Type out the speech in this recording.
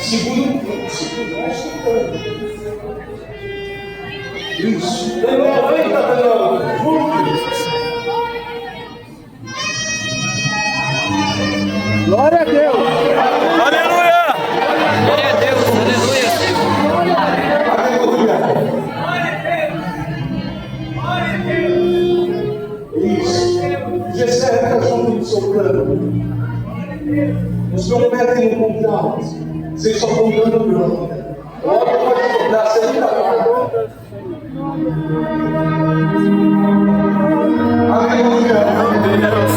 Segundo, isso. Daniel, vem cá, Daniel. Glória a Deus. Aleluia. Glória a Deus, aleluia. Isso. Gessé está junto do seu plano. Os não perdem o contato. Vocês só estão dando grão. Logo pode tornar sempre capaz. Aleluia.